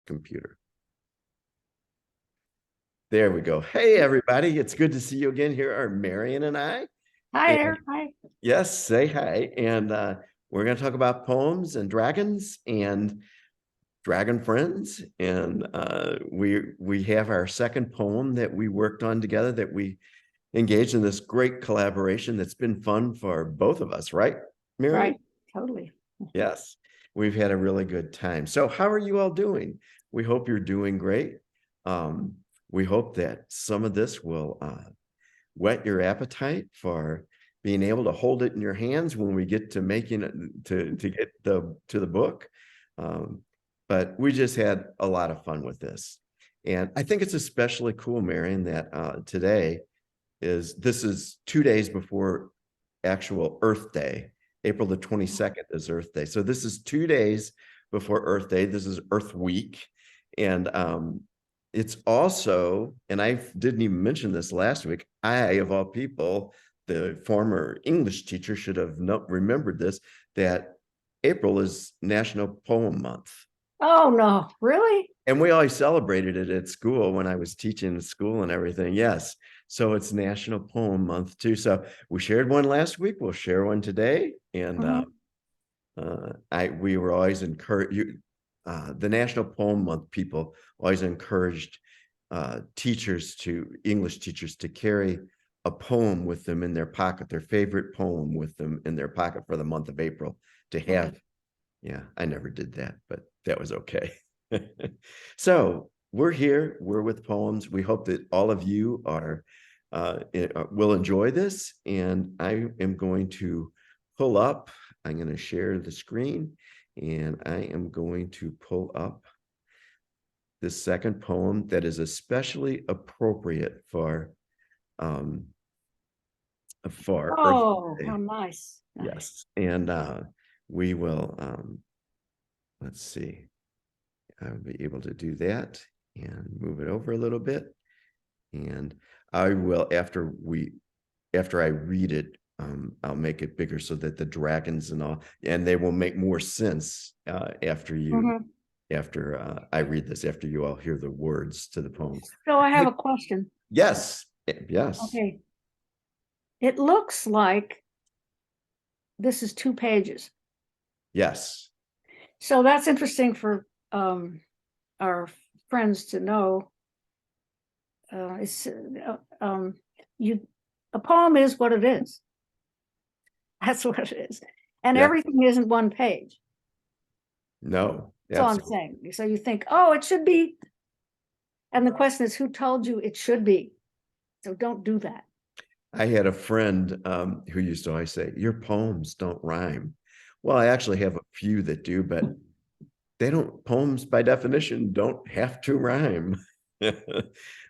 computer. There we go. Hey, everybody. It's good to see you again. Here are Marian and I. Hi And there. Hi. yes, say hi. And we're going to talk about poems and dragons and dragon friends. And we have our second poem that we worked on together, that we engaged in this great collaboration that's been fun for both of us, right, Marian? Right. Totally. Yes, we've had a really good time. So how are you all doing? We hope you're doing great. Um, we hope that some of this will whet your appetite for being able to hold it in your hands when we get to making it to get to the book. But we just had a lot of fun with this. And I think it's especially cool, Marian, that today this is 2 days before actual Earth Day. April the 22nd is Earth Day. So this is 2 days before Earth Day. This is Earth Week. And it's also, and I didn't even mention this last week, I, of all people, the former English teacher, should have remembered this, that April is National Poem Month. Oh, no. Really? And we always celebrated it at school when I was teaching at school and everything. Yes. So it's National Poem Month too. So we shared one last week. We'll share one today. And we were always encouraged. The National Poem Month people always encouraged English teachers to carry a poem with them in their pocket, their favorite poem with them in their pocket for the month of April to have. Okay. Yeah, I never did that, but that was okay. So we're here, we're with poems. We hope that all of you will enjoy this. And I am going to I'm going to share the screen, and I am going to pull up this second poem that is especially appropriate for Oh, Earth Day. how nice. Yes. And we will, let's see. I'll be able to do that and move it over a little bit. And I will, after I read it, I'll make it bigger so that the dragons and all, and they will make more sense after I read this, after you all hear the words to the poem. So I have a question. Yes. Yes. Okay. It looks like this is 2 pages. Yes. So that's interesting for our friends to know. A poem is what it is. That's what it is. And Yeah. everything isn't 1 page. No. That's all I'm saying. So you think, oh, it should be. And the question is, who told you it should be? So don't do that. I had a friend who used to always say, your poems don't rhyme. Well, I actually have a few that do, but poems by definition don't have to rhyme. One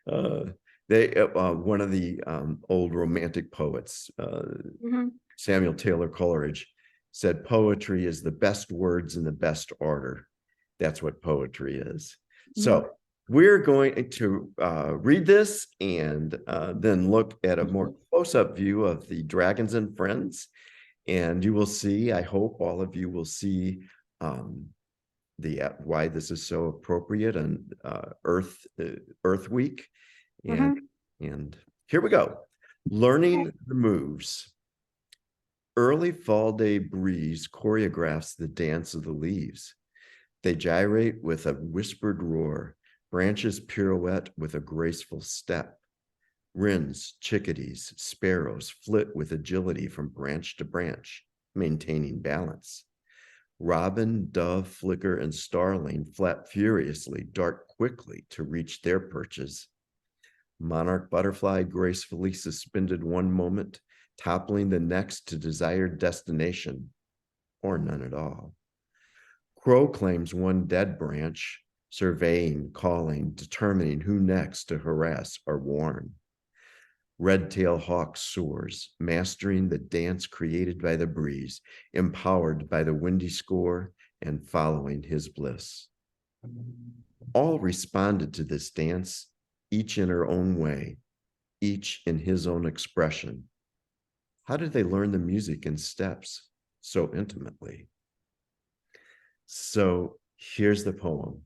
of the old romantic poets, Samuel Taylor Coleridge, said poetry is the best words in the best order. That's what poetry is. So we're going to read this and then look at a more close-up view of the dragons and friends. And you will see, I hope all of you will see why this is so appropriate on Earth Week. And here we go. Learning the moves. Early fall day breeze choreographs the dance of the leaves. They gyrate with a whispered roar. Branches pirouette with a graceful step. Wrens, chickadees, sparrows flit with agility from branch to branch, maintaining balance. Robin, dove, flicker, and starling flap furiously, dart quickly to reach their perches. Monarch butterfly gracefully suspended one moment, toppling the next to desired destination, or none at all. Crow claims one dead branch, surveying, calling, determining who next to harass or warn. Red-tailed hawk soars, mastering the dance created by the breeze, empowered by the windy score and following his bliss. All responded to this dance, each in her own way, each in his own expression. How did they learn the music and steps so intimately? So here's the poem.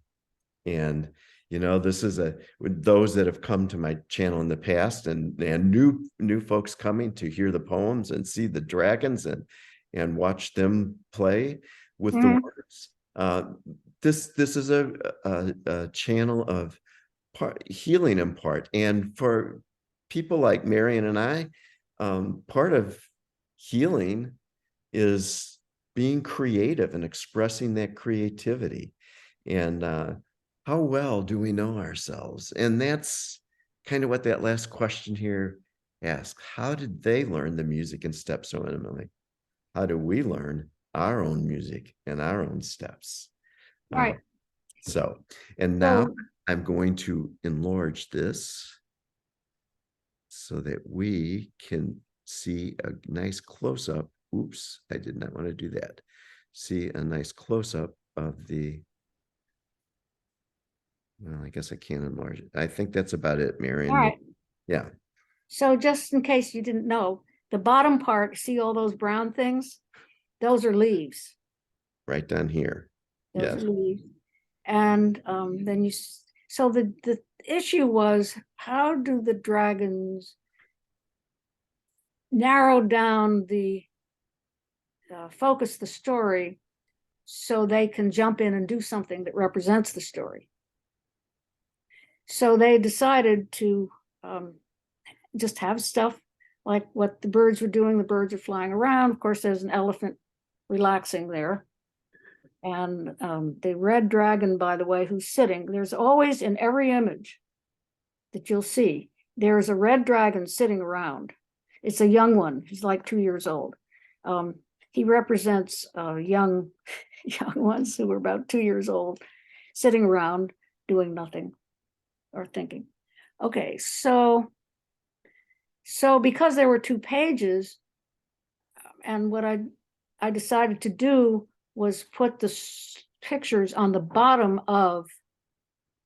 And this is with those that have come to my channel in the past, and new folks coming to hear the poems and see the dragons and watch them play with the words. This is a channel of healing in part, and for people like Marian and I, part of healing is being creative and expressing that creativity. And how well do we know ourselves? And that's kind of what that last question here asks. How did they learn the music and steps so intimately? How do we learn our own music and our own steps? Right. And now I'm going to enlarge this so that we can see a nice close-up. Oops, I did not want to do that. See a nice close-up of the, well, I guess I can't enlarge it. I think that's about it, Marian. All right. Yeah. So just in case you didn't know, the bottom part, see all those brown things? Those are leaves. Right down here. Those are leaves. And then so the issue was, how do the dragons narrow down the focus the story so they can jump in and do something that represents the story? So they decided to just have stuff like what the birds were doing. The birds are flying around. Of course, there's an elephant relaxing there. And the red dragon, by the way, who's sitting, there's always in every image that you'll see, there's a red dragon sitting around. It's a young one. He's like 2 years old. He represents young ones who were about 2 years old, sitting around doing nothing or thinking. Okay, so because there were 2 pages, and what I decided to do was put the pictures on the bottom of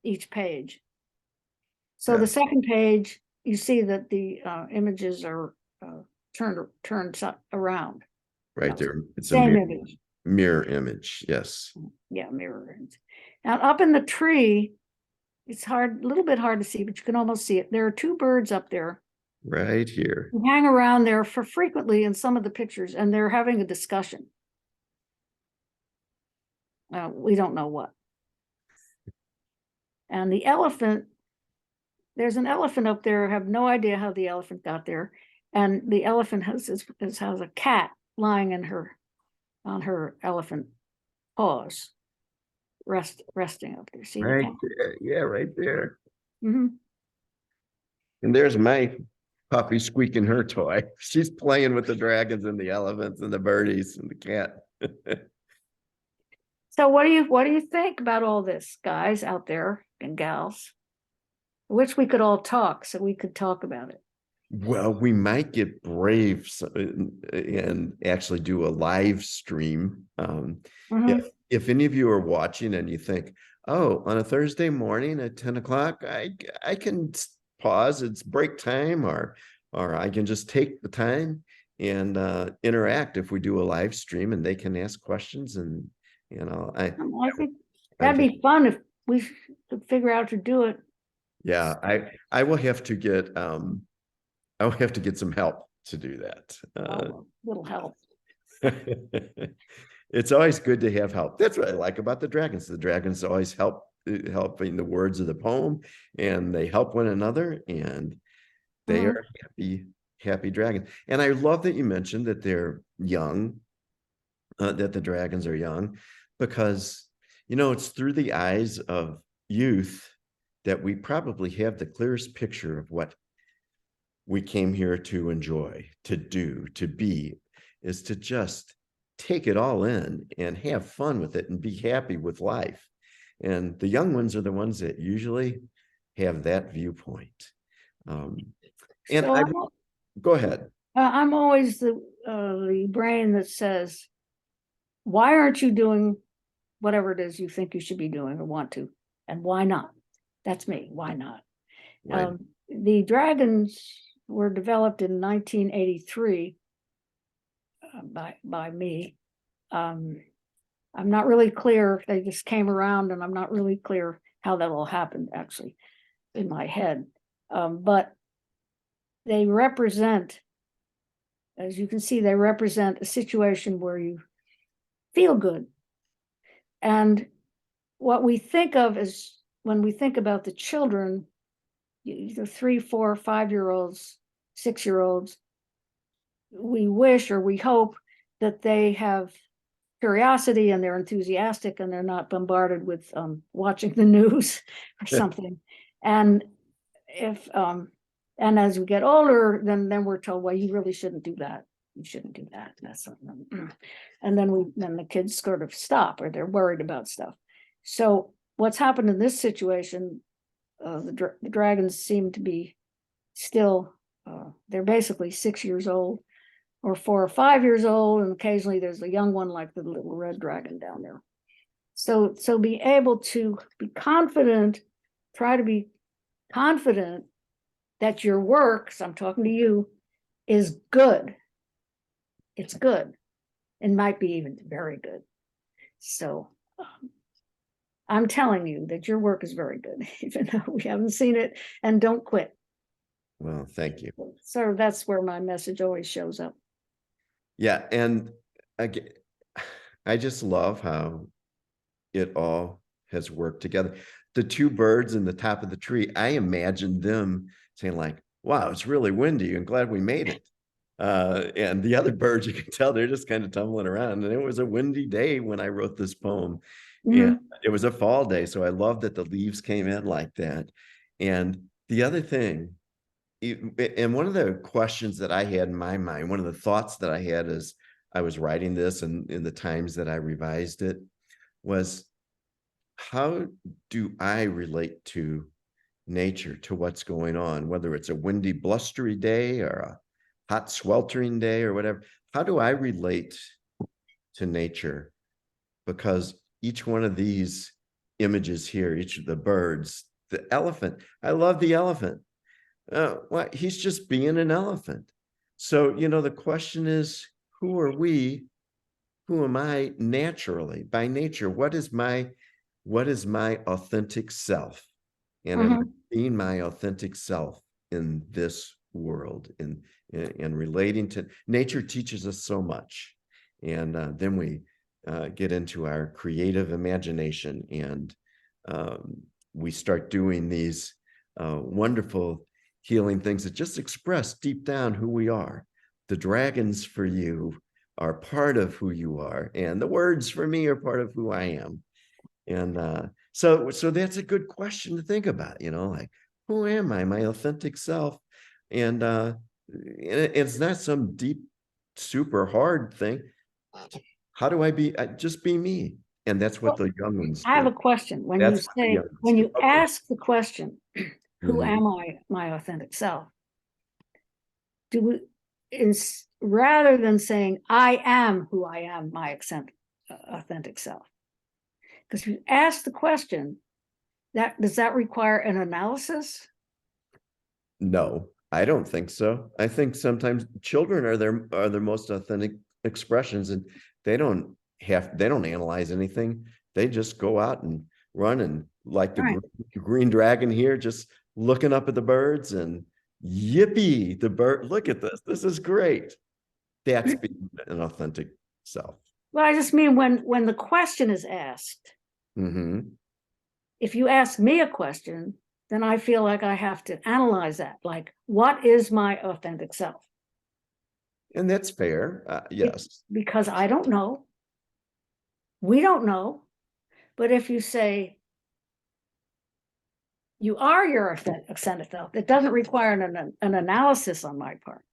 each page. So the second page, you see that the images are turned around. Right there. It's same a image. Mirror image. Yes. Yeah, mirror image. Now up in the tree, it's a little bit hard to see, but you can almost see it. There are 2 birds up there. Right here. Who hang around there for frequently in some of the pictures, and they're having a discussion. We don't know what. And the elephant, there's an elephant up there. I have no idea how the elephant got there. And the elephant has a cat lying on her elephant paws, resting up there. See right the cat? there. Yeah, right there. Mm-hmm. And there's my puppy squeaking her toy. She's playing with the dragons and the elephants and the birdies and the cat. So what do you think about all this, guys out there and gals? I wish we could all talk so we could talk about it. Well, we might get brave and actually do a live stream. If any of you are watching and you think, oh, on a Thursday morning at 10 o'clock, I can pause, it's break time, or I can just take the time and interact if we do a live stream, and they can ask questions. And I think that'd be fun if we could figure out to do it. Yeah, I will have to get I'll have to get some help to do that. Little help. It's always good to have help. That's what I like about the dragons. The dragons always helping the words of the poem, and they help one another, and they are happy dragons. And I love that you mentioned that they're young, that the dragons are young, because it's through the eyes of youth that we probably have the clearest picture of what we came here to enjoy, to do, to be, is to just take it all in and have fun with it and be happy with life. And the young ones are the ones that usually have that viewpoint. Go ahead. I'm always the brain that says, why aren't you doing whatever it is you think you should be doing or want to? And why not? That's me. Why not? Right. The dragons were developed in 1983 by me. I'm not really clear. They just came around, and I'm not really clear how that all happened actually in my head. But they represent, as you can see, they represent a situation where you feel good. And what we think of is, when we think about the children, the 3, 4, 5-year-olds, 6-year-olds, we wish or we hope that they have curiosity and they're enthusiastic and they're not bombarded with watching the news or something. And if and as we get older, then we're told, well, you really shouldn't do that. You shouldn't do that. That's something. And then the kids sort of stop, or they're worried about stuff. So what's happened in this situation, the dragons seem to be still, they're basically 6 years old or 4 or 5 years old, and occasionally there's a young one like the little red dragon down there. So be able to be confident, try to be confident that your work, so I'm talking to you, is good. It's good. It might be even very good. So I'm telling you that your work is very good, even though we haven't seen it, and don't quit. Well, thank you. So that's where my message always shows up. Yeah, and again, I just love how it all has worked together. The 2 birds in the top of the tree, I imagined them saying like, wow, it's really windy and glad we made it. And the other birds, you can tell they're just kind of tumbling around. And it was a windy day when I wrote this poem. And it was a fall day. So I love that the leaves came in like that. And the other thing, and one of the questions that I had in my mind, one of the thoughts that I had as I was writing this and in the times that I revised it, was how do I relate to nature, to what's going on, whether it's a windy, blustery day or a hot, sweltering day or whatever? How do I relate to nature? Because each one of these images here, each of the birds, the elephant, I love the elephant. Well, he's just being an elephant. So, the question is, who are we? Who am I naturally, by nature? What is my authentic self? And am I being my authentic self in this world, and relating to nature teaches us so much. And then we get into our creative imagination, and we start doing these wonderful healing things that just express deep down who we are. The dragons for you are part of who you are, and the words for me are part of who I am. And so that's a good question to think about, like, who am I, my authentic self? And it's not some deep, super hard thing. How do I just be me? And that's what the young ones do. I have a question. When That's you ask the question, who am I, my authentic self? Rather than saying, I am who I am, my authentic self. Because if you ask the question, does that require an analysis? No, I don't think so. I think sometimes children are their most authentic expressions, and they don't analyze anything. They just go out and run, and like the green dragon here, just looking up at the birds and yippee, the bird, look at this. This is great. That's being an authentic self. Well, I just mean when the question is asked, if you ask me a question, then I feel like I have to analyze that. Like, what is my authentic self? And that's fair. Yes. Because I don't know. We don't know. But if you say, you are your authentic self, it doesn't require an analysis on my part.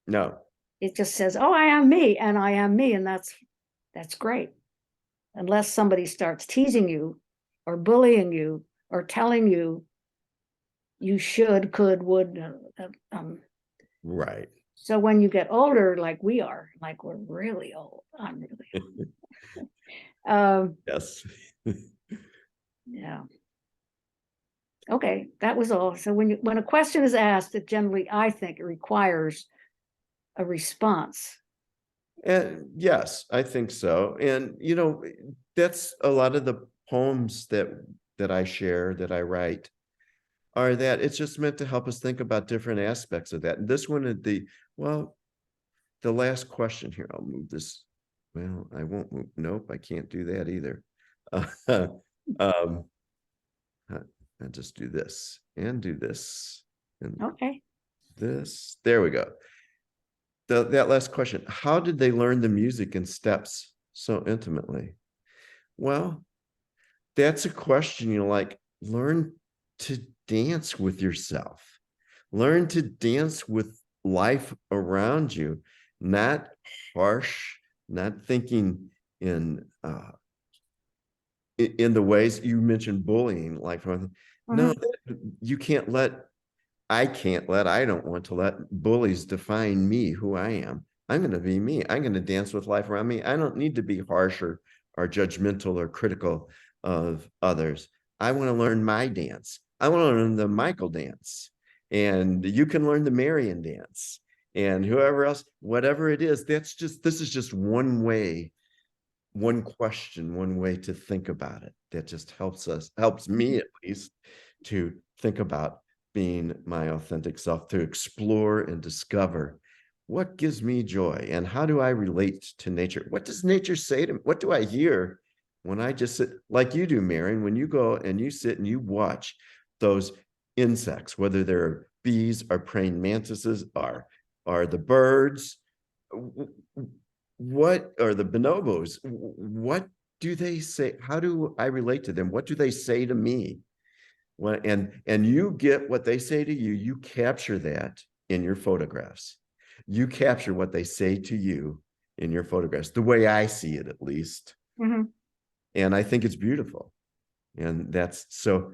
No. It just says, oh, I am me, and I am me, and that's great. Unless somebody starts teasing you or bullying you or telling you you should, could, would. Right. So when you get older, like we are, like we're really old. I'm really old. Yes. Yeah. Okay, that was all. So when a question is asked, it generally, I think, it requires a response. And yes, I think so. And that's a lot of the poems that that I share, that I write, are that it's just meant to help us think about different aspects of that. And this one, the last question here, I'll move this. Well, I won't move. Nope, I can't do that either. I just do this and do this and Okay. this. There we go. That last question, how did they learn the music and steps so intimately? Well, that's a question, like, learn to dance with yourself. Learn to dance with life around you, not harsh, not thinking in the ways you mentioned bullying, like, no, you can't let, I don't want to let bullies define me, who I am. I'm going to be me. I'm going to dance with life around me. I don't need to be harsh or judgmental or critical of others. I want to learn my dance. I want to learn the Michael dance. And you can learn the Marian dance. And whoever else, whatever it is, this is just one way, one question, one way to think about it. That just helps me at least, to think about being my authentic self, to explore and discover what gives me joy and how do I relate to nature. What does nature say to me? What do I hear when I just sit like you do, Marian, when you go and you sit and you watch those insects, whether they're bees or praying mantises, are the birds, what are the bonobos? What do they say? How do I relate to them? What do they say to me? And you get what they say to you, you capture that in your photographs. You capture what they say to you in your photographs, the way I see it, at least. And I think it's beautiful. And that's, so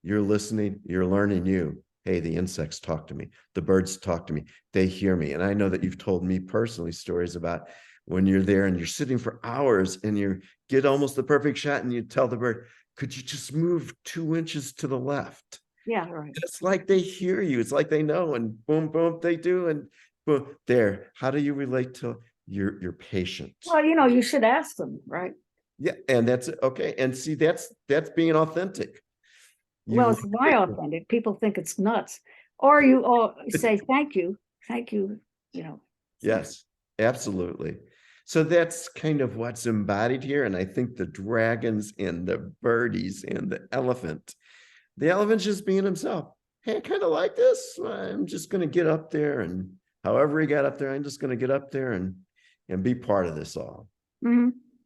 you're listening, you're learning you. Hey, the insects talk to me. The birds talk to me. They hear me. And I know that you've told me personally stories about when you're there and you're sitting for hours and you get almost the perfect shot and you tell the bird, could you just move 2 inches to the left? Yeah, right. It's like they hear you. It's like they know, and boom, boom, they do. And boom, there. How do you relate to your patient? Well, you should ask them, right? Yeah, and that's okay. And see, that's being authentic. Well, it's why authentic. People think it's nuts. Or you all say thank you, Yes, absolutely. So that's kind of what's embodied here. And I think the dragons and the birdies and the elephant's just being himself. Hey, I kind of like this. I'm just going to get up there, and however he got up there, I'm just going to get up there and be part of this all.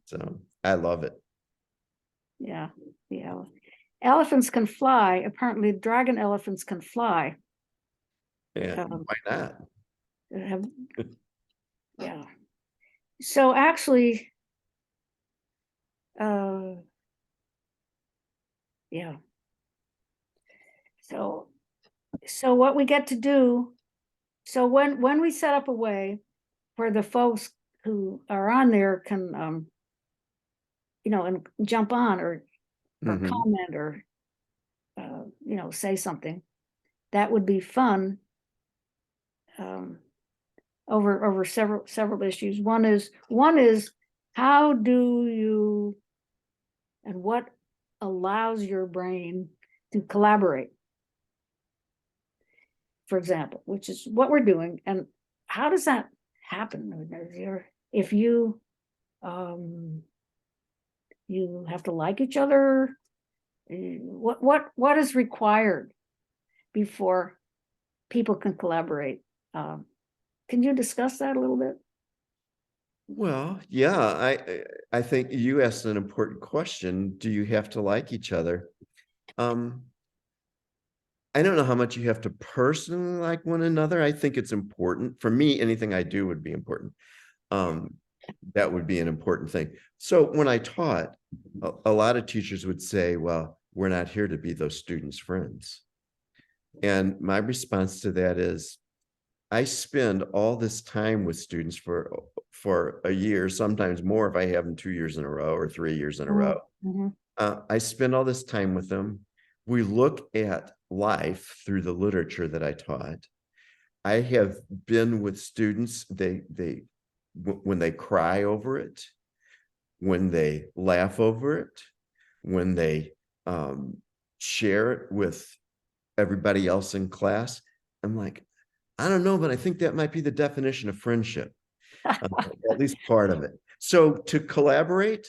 So I love it. Yeah, the elephants can fly. Apparently, dragon elephants can fly. And why not? Yeah. So actually, yeah. So what we get to do, so when we set up a way where the folks who are on there can, and jump on or comment or, say something, that would be fun. Over several issues. One is how do you, and what allows your brain to collaborate, for example, which is what we're doing. And how does that happen? If you you have to like each other, what is required before people can collaborate? Can you discuss that a little bit? Well, yeah, I think you asked an important question. Do you have to like each other? I don't know how much you have to personally like one another. I think it's important. For me, anything I do would be important. That would be an important thing. So when I taught, a lot of teachers would say, well, we're not here to be those students' friends. And my response to that is, I spend all this time with students for a year, sometimes more if I have them 2 years in a row or 3 years in a row. I spend all this time with them. We look at life through the literature that I taught. I have been with students, when they cry over it, when they laugh over it, when they share it with everybody else in class, I'm like, I don't know, but I think that might be the definition of friendship, at least part of it. So to collaborate,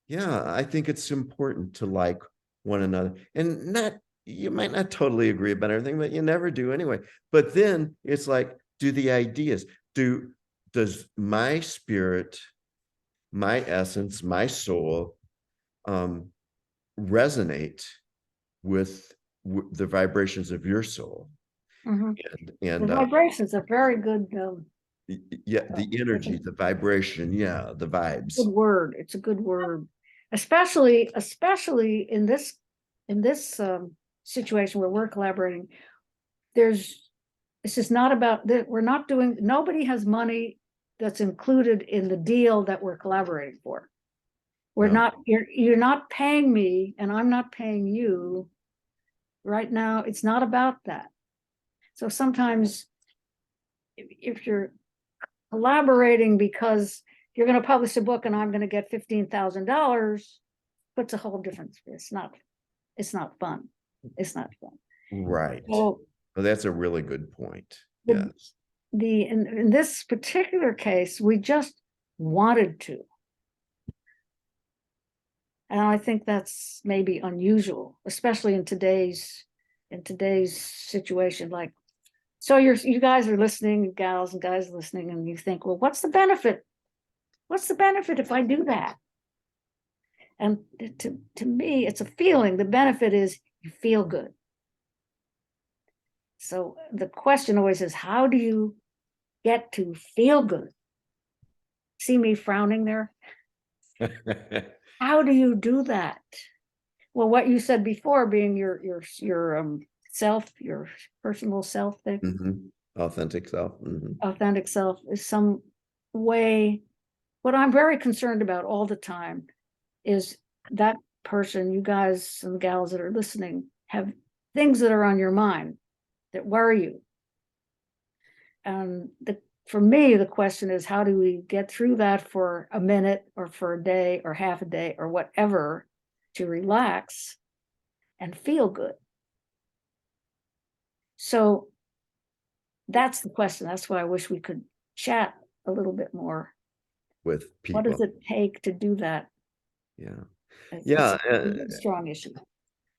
yeah, I think it's important to like one another, and not, you might not totally agree about everything, but you never do anyway. But then it's like, do the ideas, does my spirit, my essence, my soul, resonate with the vibrations of your soul? Mhm. And The vibrations are very good. yeah, the It's a energy, the vibration, yeah, the vibes. good word. It's a good word, especially in this situation where we're collaborating. This is not about that. We're not doing. Nobody has money that's included in the deal that we're collaborating for. We're No. not. You're not paying me, and I'm not paying you. Right now, it's not about that. So sometimes, if you're collaborating because you're going to publish a book and I'm going to get $15,000, puts a whole difference. It's not fun. It's not fun. Right. So Well, that's a really good point. the, Yes. in this particular case, we just wanted to. And I think that's maybe unusual, especially in today's situation. Like, so you guys are listening, gals and guys listening, and you think, well, what's the benefit? What's the benefit if I do that? And to me, it's a feeling. The benefit is you feel good. So the question always is, how do you get to feel good? See me frowning there? How do you do that? Well, what you said before, being your self, your personal self, the Authentic self. authentic self, is some way. What I'm very concerned about all the time is that person, you guys and gals that are listening, have things that are on your mind that worry you. And for me, the question is, how do we get through that for a minute or for a day or half a day or whatever to relax and feel good? So that's the question. That's why I wish we could chat a little bit more. With What does people. it take to do that? Yeah. It's Yeah. a strong issue.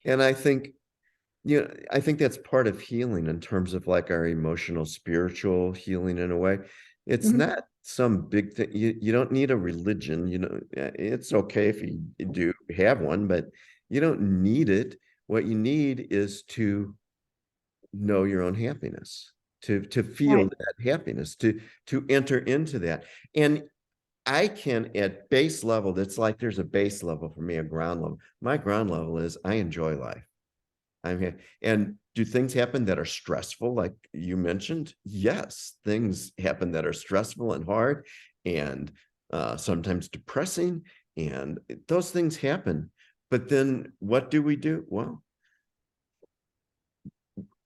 And I think, I think that's part of healing in terms of like our emotional, spiritual healing in a way. It's not some big thing. You don't need a religion, it's okay if you do have one, but you don't need it. What you need is to know your own happiness, to feel Right. that happiness, to enter into that. And I can, at base level, that's like there's a base level for me, a ground level. My ground level is I enjoy life. I'm here. And do things happen that are stressful, like you mentioned? Yes, things happen that are stressful and hard, and sometimes depressing, and those things happen. But then what do we do? Well,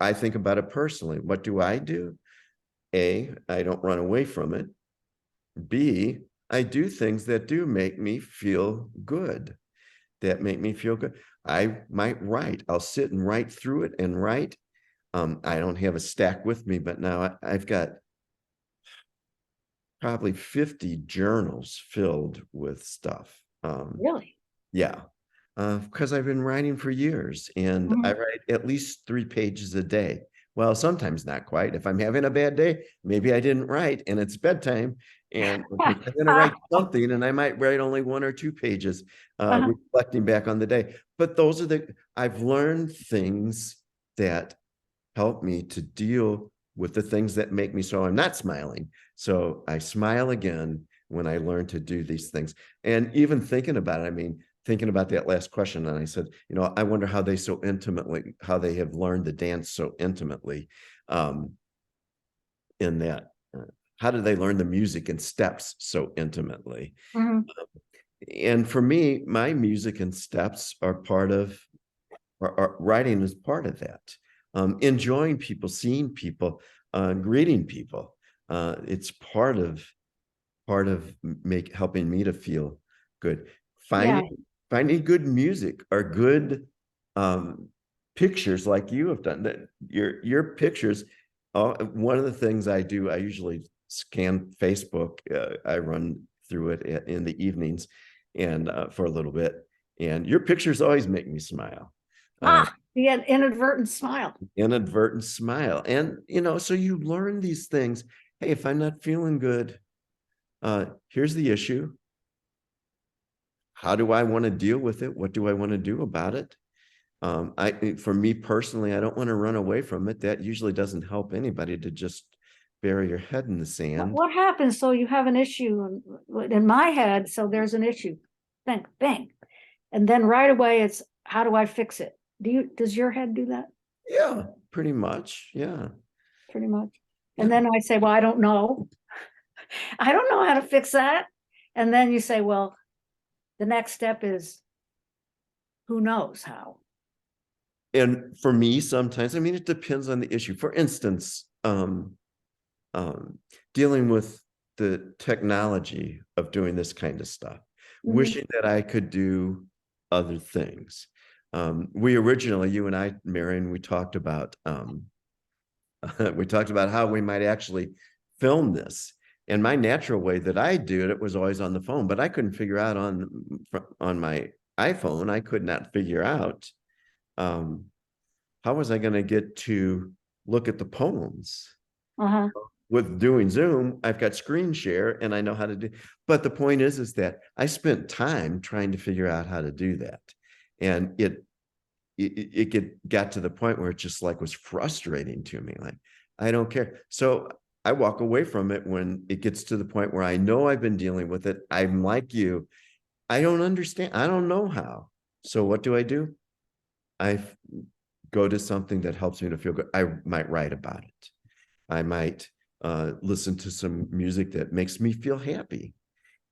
I think about it personally. What do? I don't run away from it. B, I do things that do make me feel good, I might write. I'll sit and write through it and write. I don't have a stack with me, but now I've got probably 50 journals filled with stuff. Really? Yeah, because I've been writing for years, and I write at least 3 pages a day. Well, sometimes not quite. If I'm having a bad day, maybe I didn't write and it's bedtime, and I'm going to write something, and I might write only 1 or 2 pages, reflecting back on the day. But I've learned things that help me to deal with the things that make me so I'm not smiling. So I smile again when I learn to do these things. And even thinking about it, I mean, thinking about that last question, and I said, I wonder how how they have learned the dance so intimately, in that, how do they learn the music and steps so intimately? And for me, my music and steps are part of, writing is part of that. Enjoying people, seeing people, greeting people. It's part of helping me to feel good. Yeah. Finding good music or good pictures like you have done, that your pictures. One of the things I do, I usually scan Facebook. I run through it in the evenings and for a little bit, and your pictures always make me smile. The inadvertent smile. Inadvertent smile. And so you learn these things. Hey, if I'm not feeling good, here's the issue. How do I want to deal with it? What do I want to do about it? For me personally, I don't want to run away from it. That usually doesn't help anybody, to just bury your head in the sand. What happens? So you have an issue in my head. So there's an issue. Bang, bang. And then right away it's, how do I fix it? Does your head do that? Yeah, pretty much. Yeah. Pretty much. And then I say, well, I don't know. I don't know how to fix that. And then you say, well, the next step is, who knows how? And for me, sometimes, I mean, it depends on the issue. For instance, dealing with the technology of doing this kind of stuff, wishing that I could do other things. We originally, you and I, Marian, we talked about how we might actually film this. And my natural way that I do it was always on the phone, but I couldn't figure out on my iPhone. I could not figure out how was I going to get to look at the poems. With doing Zoom, I've got screen share and I know how to do. But the point is that I spent time trying to figure out how to do that, and it got to the point where it just was frustrating to me. Like, I don't care. So I walk away from it when it gets to the point where I know I've been dealing with it. I'm like you. I don't understand. I don't know how. So what do? I go to something that helps me to feel good. I might write about it. I might listen to some music that makes me feel happy.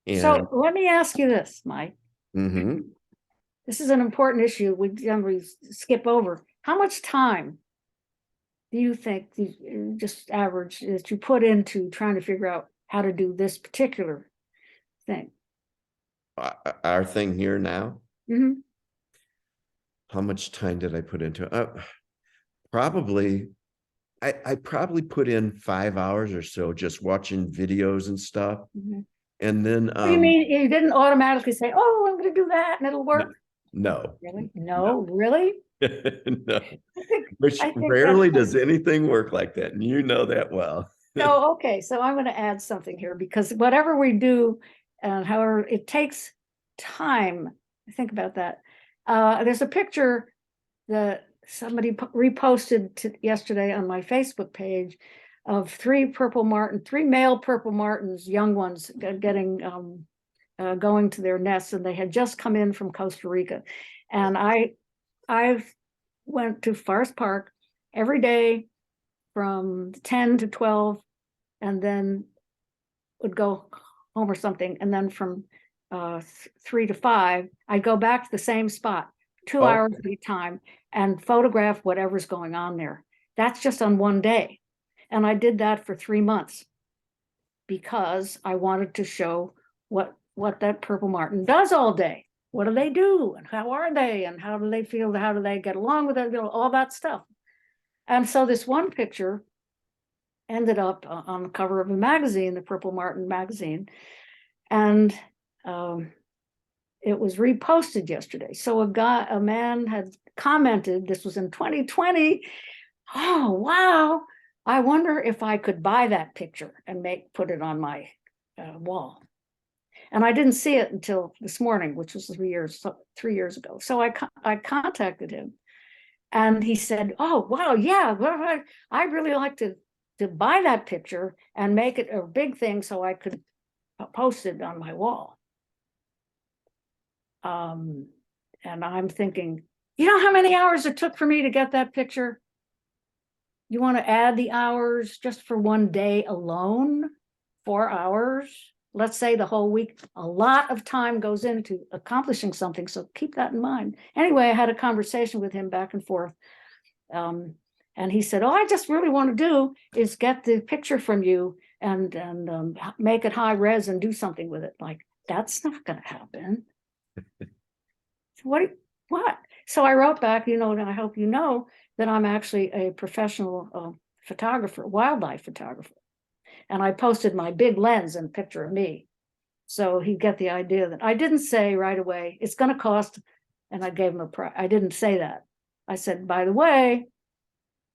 And so let me ask you this, Mike. This is an important issue we generally skip over. How much time do you think, just average, that you put into trying to figure out how to do this particular thing? Our thing here now? Mm-hmm. How much time did I put into it? Probably, I probably put in 5 hours or so just watching videos and stuff. Mm-hmm. And then What do you mean you didn't automatically say, oh, I'm going to do that and it'll work? No. Really? No, really? No. I think rarely does anything work like that. And you know that well. So, okay. So I'm going to add something here, because whatever we do, however, it takes time. Think about that. There's a picture that somebody reposted yesterday on my Facebook page of three male purple martins, young ones, getting going to their nests, and they had just come in from Costa Rica. And I went to Forest Park every day from 10 to 12, and then would go home or something. And then from 3 to 5, I'd go back to the same spot, 2 hours at a time, and photograph whatever's going on there. That's just on one day. And I did that for 3 months because I wanted to show what that purple martin does all day. What do they do? And how are they? And how do they feel? How do they get along with it? All that stuff. And so this one picture ended up on the cover of a magazine, the Purple Martin magazine. And it was reposted yesterday. So a man had commented, this was in 2020. Oh, wow. I wonder if I could buy that picture and put it on my wall. And I didn't see it until this morning, which was 3 years ago. So I contacted him, and he said, oh, wow, yeah, well, I really like to buy that picture and make it a big thing so I could post it on my wall. And I'm thinking, you know how many hours it took for me to get that picture? You want to add the hours just for one day alone? 4 hours? Let's say the whole week. A lot of time goes into accomplishing something, so keep that in mind. Anyway, I had a conversation with him back and forth. And he said, oh, I just really want to do is get the picture from you and make it high res and do something with it. Like, that's not going to happen. What? So I wrote back, and I hope you know that I'm actually a professional photographer, wildlife photographer. And I posted my big lens and picture of me. So he'd get the idea that I didn't say right away, it's going to cost, and I gave him a price. I didn't say that. I said, by the way,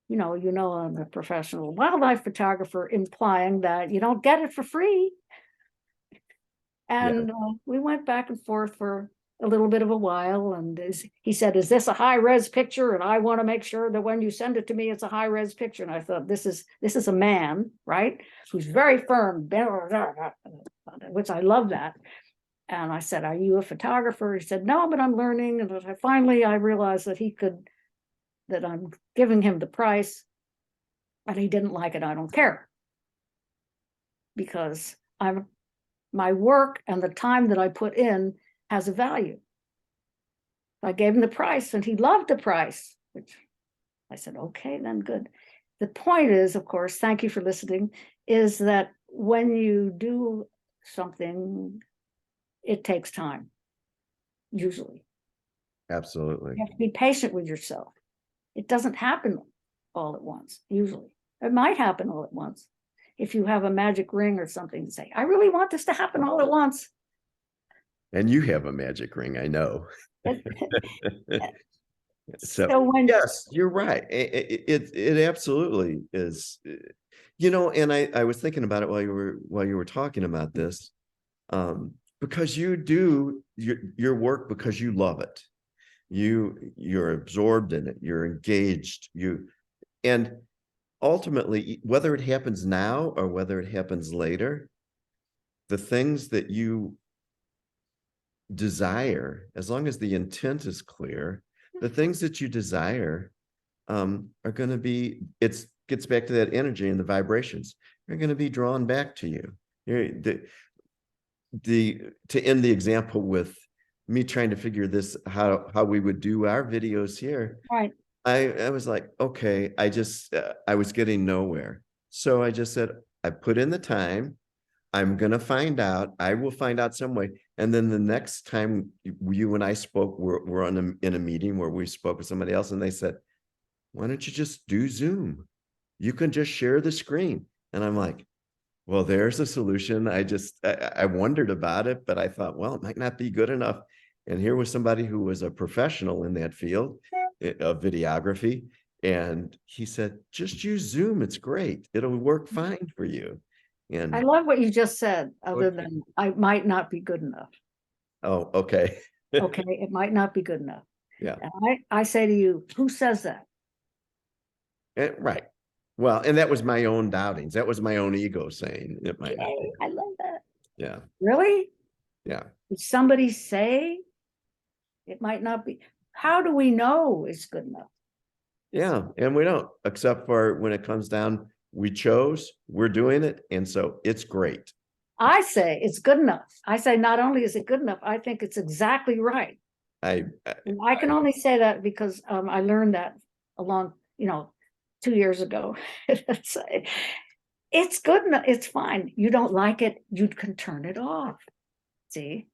I'm a professional wildlife photographer, implying that you don't get it for free. And we went back and forth for a little bit of a while. And he said, is this a high res picture? And I want to make sure that when you send it to me, it's a high res picture. And I thought, this is a man, right? Who's very firm, which I love that. And I said, are you a photographer? He said, no, but I'm learning. And finally, I realized that I'm giving him the price, and he didn't like it. I don't care, because my work and the time that I put in has a value. I gave him the price, and he loved the price, which I said, okay, then good. The point is, of course, thank you for listening, is that when you do something, it takes time, usually. Absolutely. You have to be patient with yourself. It doesn't happen all at once, usually. It might happen all at once. If you have a magic ring or something to say, I really want this to happen all at once. And you have a magic ring, I know. So yes, you're right. It absolutely is. And I was thinking about it while you were talking about this, because you do your work because you love it. You're absorbed in it. You're engaged. And ultimately, whether it happens now or whether it happens later, the things that you desire, as long as the intent is clear, the things that you desire are going to be, gets back to that energy and the vibrations. They're going to be drawn back to you. To end the example with me trying to figure this, how we would do our videos here. Right. I was like, okay, I was getting nowhere. So I just said, I put in the time. I'm going to find out. I will find out some way. And then the next time you and I spoke, we're in a meeting where we spoke with somebody else, and they said, why don't you just do Zoom? You can just share the screen. And I'm like, well, there's a solution. I wondered about it, but I thought, well, it might not be good enough. And here was somebody who was a professional in that field of videography. And he said, just use Zoom. It's great. It'll work fine for you. And I love what you just said, other than I might not be good enough. Oh, okay. Okay, it might not be good enough. Yeah. And I say to you, who says that? Right. Well, and that was my own doubtings. That was my own ego saying it might not be. I love that. Yeah. Really? Yeah. Did somebody say it might not be? How do we know it's good enough? Yeah. And we don't, except for when it comes down, we chose, we're doing it. And so it's great. I say it's good enough. I say not only is it good enough, I think it's exactly right. I can only say that because I learned that along, 2 years ago. It's good enough. It's fine. You don't like it, you can turn it off. See.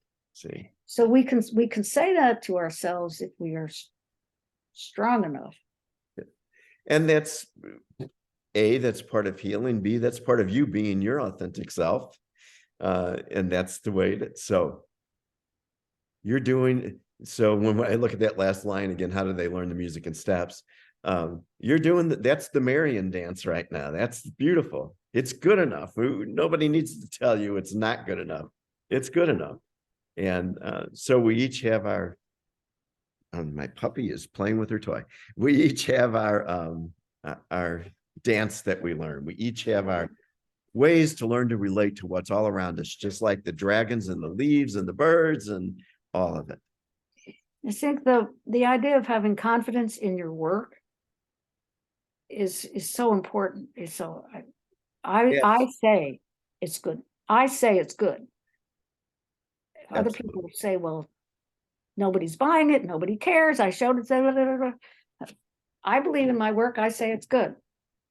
So we can say that to ourselves if we are strong enough. And that's part of healing. B, that's part of you being your authentic self. And that's the way so you're doing. So when I look at that last line again, how do they learn the music and steps? You're doing that's the Marian dance right now. That's beautiful. It's good enough. Nobody needs to tell you it's not good enough. It's good enough. And so we each have our my puppy is playing with her toy. We each have our dance that we learn. We each have our ways to learn to relate to what's all around us, just like the dragons and the leaves and the birds and all of it. I think the idea of having confidence in your work is so important. So I say it's good. I say it's good. Other people say, well, nobody's buying it, nobody cares. I showed it. Blah, blah, blah. I believe in my work. I say it's good.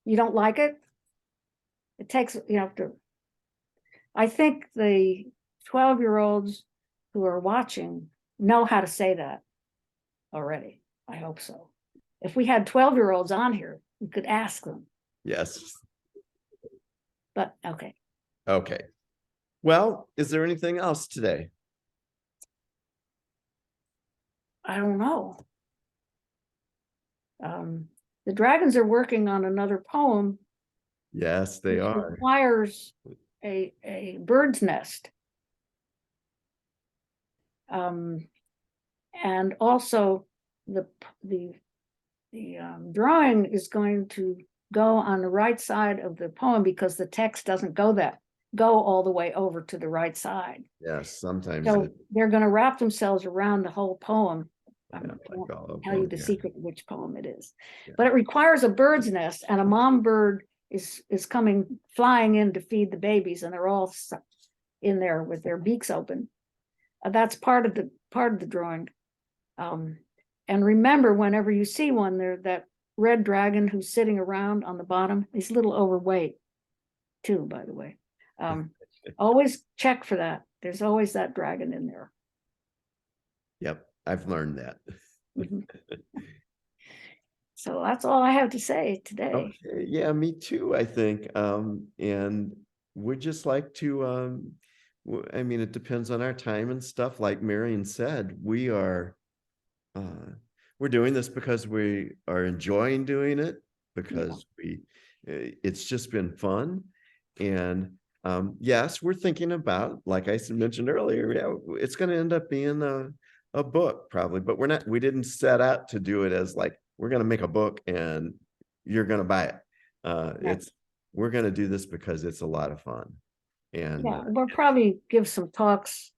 You don't like it? It takes, I think the 12-year-olds who are watching know how to say that already. I hope so. If we had 12-year-olds on here, we could ask them, Yes. but okay. Okay. Well, is there anything else today? I don't know. The dragons are working on another poem. Yes, they which are. requires a bird's nest. And also the drawing is going to go on the right side of the poem because the text doesn't go all the way over to the right side. Yes, sometimes So they're going to wrap themselves around the whole poem. I yeah, won't like tell you the yeah. secret of which poem it is, Yeah. but it requires a bird's nest, and a mom bird is coming flying in to feed the babies, and they're all in there with their beaks open. That's part of the drawing. And remember, whenever you see one, there that red dragon who's sitting around on the bottom, he's a little overweight too, by the way. Always check for that. There's always that dragon in there. Yep, I've learned that. Mm-hmm. So that's all I have to say today. Okay, yeah, me too, I think. And we'd just like to, I mean, it depends on our time and stuff. Like Marian said, we're doing this because we are enjoying doing it, because it's just been fun. And yes, we're thinking about, like I mentioned earlier, yeah, it's going to end up being a book probably, but we didn't set out to do it as like, we're going to make a book and you're going to buy it. We're going to do this because it's a lot of fun. And we'll probably give some talks,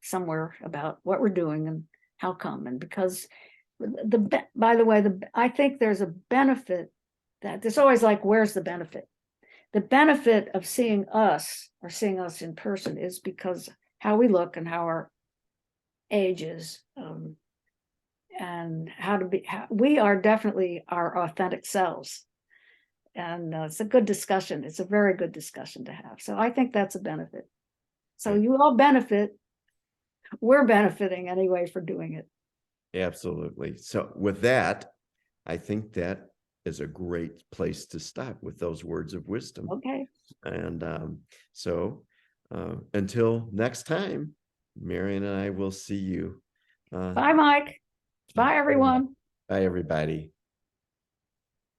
somewhere about what we're doing and how come. And because by the way, I think there's a benefit that there's always like, where's the benefit? The benefit of seeing us in person is because how we look and how our age is, and we are definitely our authentic selves. And it's a good discussion. It's a very good discussion to have. So I think that's a benefit. So you all benefit. We're benefiting anyway for doing it. Absolutely. So with that, I think that is a great place to stop with those words of wisdom. Okay. And so until next time, Marian and I will see you. Bye, Mike. Bye, everyone. Bye, everybody.